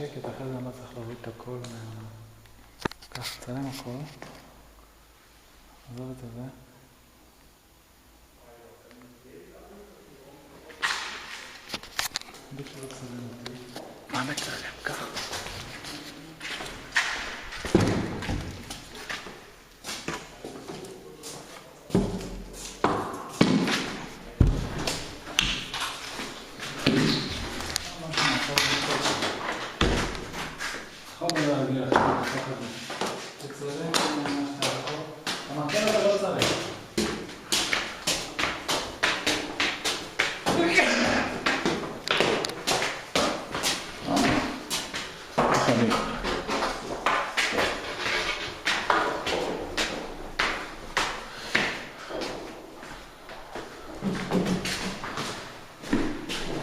בשקט, אחרי זה אני לא צריך להוריד את הכל. כך, צלם הכל. עזוב את זה. מה מצלם? כך.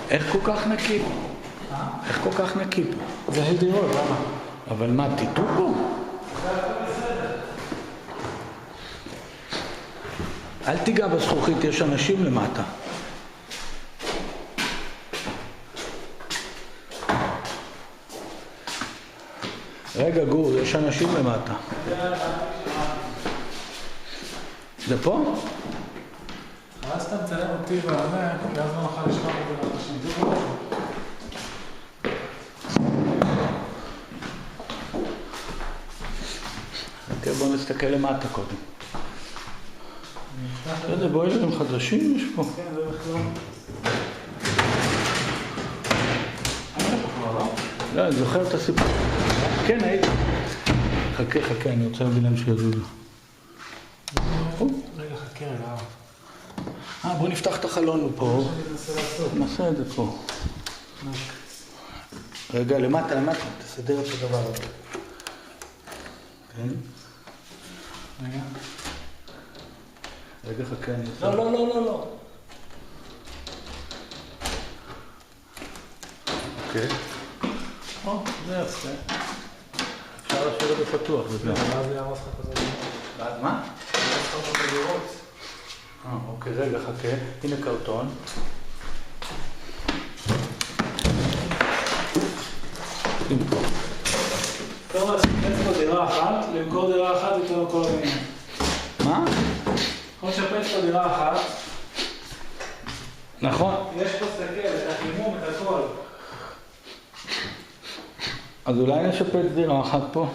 איך כל כך נקי פה? איך כל כך נקי פה? זה הדירות, למה? אבל מה, תיתו פה? אל תיגע בזכוכית, יש אנשים למטה. רגע גור, יש אנשים למטה. זה פה? אז אתה מצלם אותי וענה, כי אז לא נוכל לשמוע את זה לאנשים. זה פה. אוקיי, בואו נסתכל למטה קודם. זה בוילרים חדשים יש פה. כן, זה בכלל. לא, אני זוכר את הסיפור. כן, הייתי. חכה, אני רוצה להביא להם שיזוזו. רגע, חכה רגע. בוא נפתח את החלון פה. ננסה לעשות. נעשה את זה פה. רגע, למטה, תסדר את הדבר הזה. כן? רגע. רגע, חכה, אני אעשה. לא. אוקיי. זה יפה. אפשר להשאיר את זה פתוח, וזהו. ואז זה ירוס לך כזה. ואז מה? ירוס לך לראות. אוקיי, רגע, חכה. הנה קרטון. טוב, אז נשפץ פה דירה אחת, למכור דירה אחת יותר לכל הבניין. מה? יכול לשפץ פה דירה אחת. נכון. יש פה סתכל, את החימום, את הכל. אז אולי נשפץ דירה אחת פה.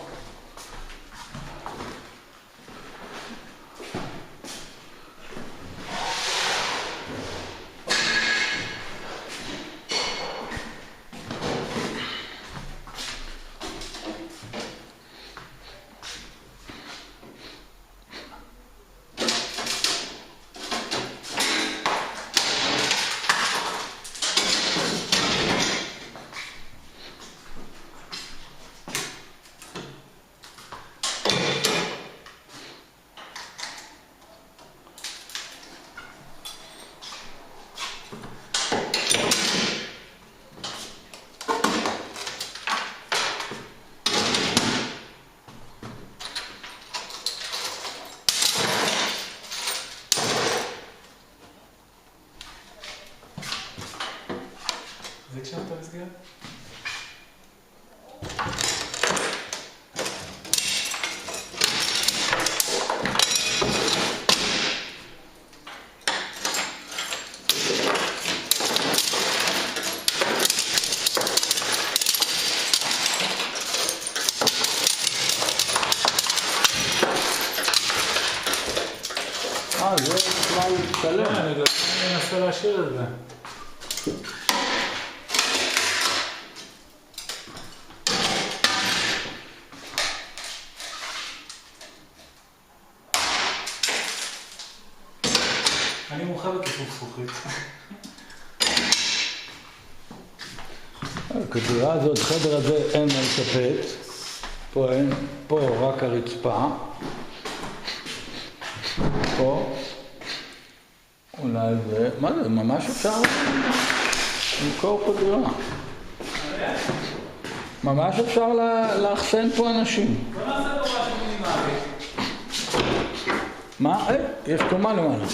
זה הקשבת את המסגרת? זה בכלל שלם. אני אנסה להשאיר את זה. אני מומחה בכיפוף זכוכית. בדירה הזאת, חדר הזה אין מה לשפץ. פה אין, פה רק הרצפה. פה. אולי זה, מה זה, ממש אפשר למכור פה דירה. ממש אפשר לאחסן פה אנשים. בוא נעשה פה משהו מינימלי. מה? יש קומה למעלה.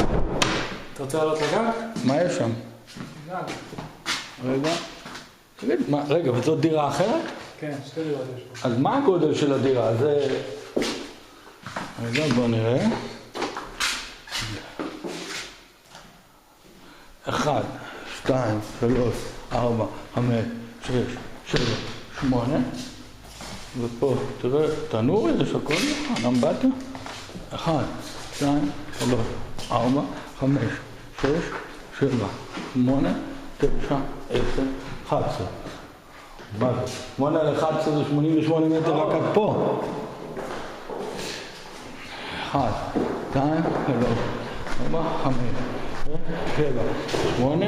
אתה רוצה לעלות לגג? מה יש שם? גג. רגע. תגיד, רגע, וזאת דירה אחרת? כן, 2 דירות יש פה. אז מה הגודל של הדירה? זה... רגע, בואו נראה. 1, 2, 3, 4, 5, 6, 7, 8. ופה, תראה, תנור, יש הכל, אמבטיה. 1, 2, 3, 4, 5, 6, 7, 8, 9, 10, 11. מה זה? 8 על 11 זה 88 מטר רק עד פה. 1, 2, 3, 4, 5, 6, 7, 8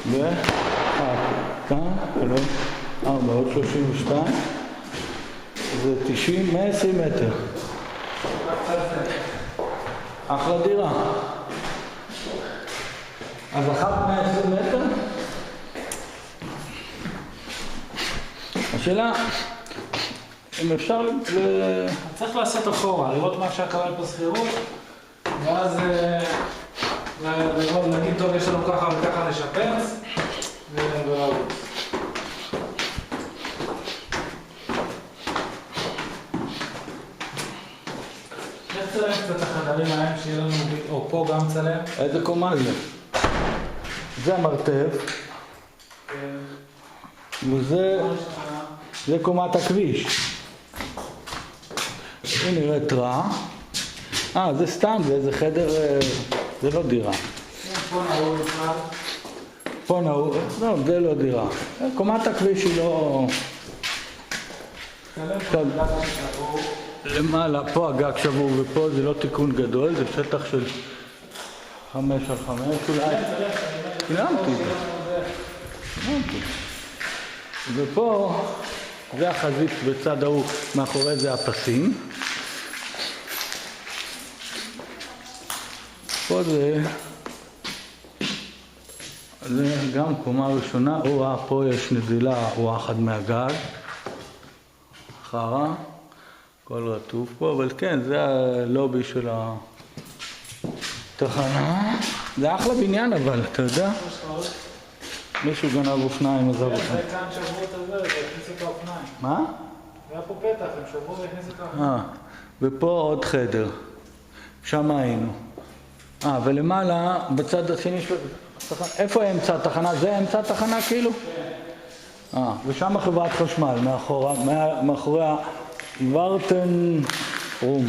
ו-1, 2, 3, 4, עוד 32 זה 90, 120 מטר. אחלה דירה. אז אחת 120 מטר? השאלה, אם אפשר צריך לעשות אחורה, לראות מה אפשר לקבל פה שכירות, ואז נגיד טוב, יש לנו ככה וככה לשפץ, ולעבוד. איך צלם קצת החדרים ההם שיהיה לנו, או פה גם צלם? איזה קומה זה? זה המרתף, וזה קומת הכביש. היא נראית רע. זה סתם, זה איזה חדר, זה לא דירה. פה נעול בכלל. פה נעול, לא, זה לא דירה. קומת הכביש היא לא... למעלה, פה הגג שבור ופה זה לא תיקון גדול, זה שטח של 5 על 5 אולי. קילמתי. ופה זה החזית בצד ההוא, מאחורי זה הפסים. פה זה גם קומה ראשונה, פה יש נזילה, אחד מהגג. חרה, הכל רטוב פה, אבל כן, זה הלובי של התחנה. זה אחלה בניין אבל, אתה יודע? מישהו גנב אופניים, עזב אותם. זה כאן שברו את הזה, והכניסו את האופניים. מה? היה פה פתח, הם שברו והכניסו את האופניים. ופה עוד חדר. שם היינו. ולמעלה, בצד השני של... איפה אמצע התחנה? זה אמצע התחנה כאילו? כן. ושם חברת חשמל, מאחורי הוורטן רום.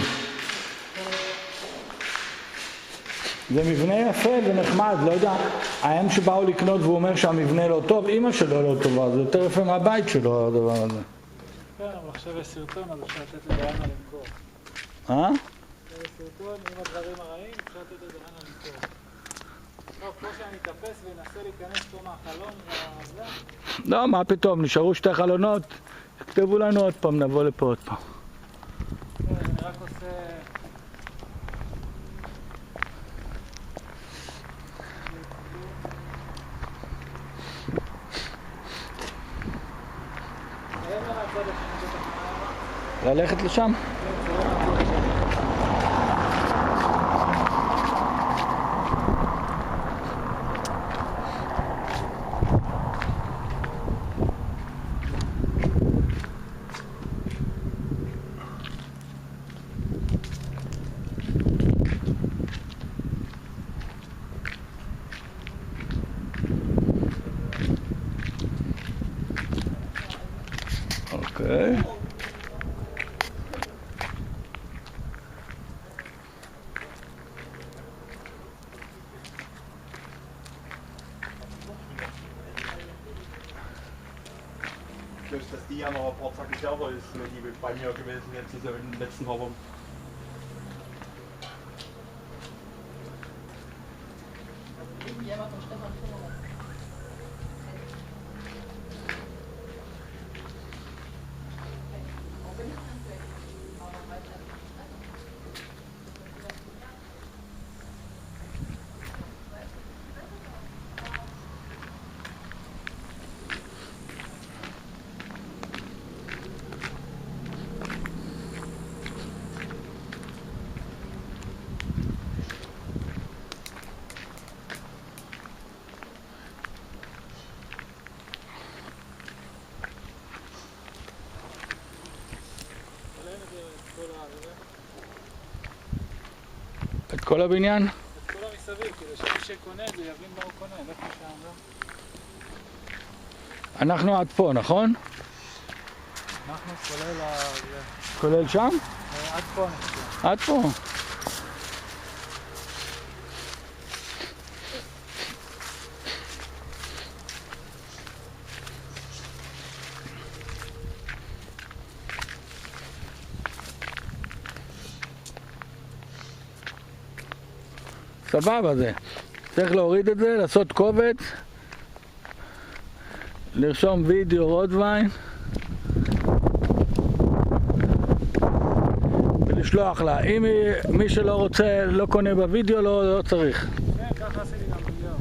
זה מבנה יפה ונחמד, לא יודע, האם שבאו לקנות והוא אומר שהמבנה לא טוב, אמא שלו לא טובה, זה יותר יפה מהבית שלו הדבר הזה. כן, אבל עכשיו יש סרטון, אז אפשר לתת לדיינה למכור. יש סרטון עם הדברים הרעים, אפשר לתת לדיינה למכור. טוב, כמו שאני אתאפס וינסה להיכנס פה מהחלון, לא, מה פתאום, נשארו 2 חלונות, תכתבו לנו עוד פעם, נבוא לפה עוד פעם. כן, אני רק עושה... ללכת לשם? אוקיי. Dass die ja noch ein paar Tage selber ist, die bei mir gewesen jetzt so in den letzten paar Wochen. את כל הבניין? את כל המסביב, כדי שמי שקונה זה יבין מה הוא קונה, לא כמו שם, לא? אנחנו עד פה, נכון? אנחנו כולל ה... כולל שם? עד פה אני חושב. עד פה. סבבה זה. צריך להוריד את זה, לעשות קובץ, לרשום וידאו רודווין ולשלוח לה. אם מי שלא רוצה, לא קונה בווידאו, לא צריך. כן, ככה עשיתי גם וידאו.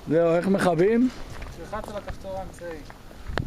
זהו, איך מכבים? תלחץ על הכפתור האמצעי.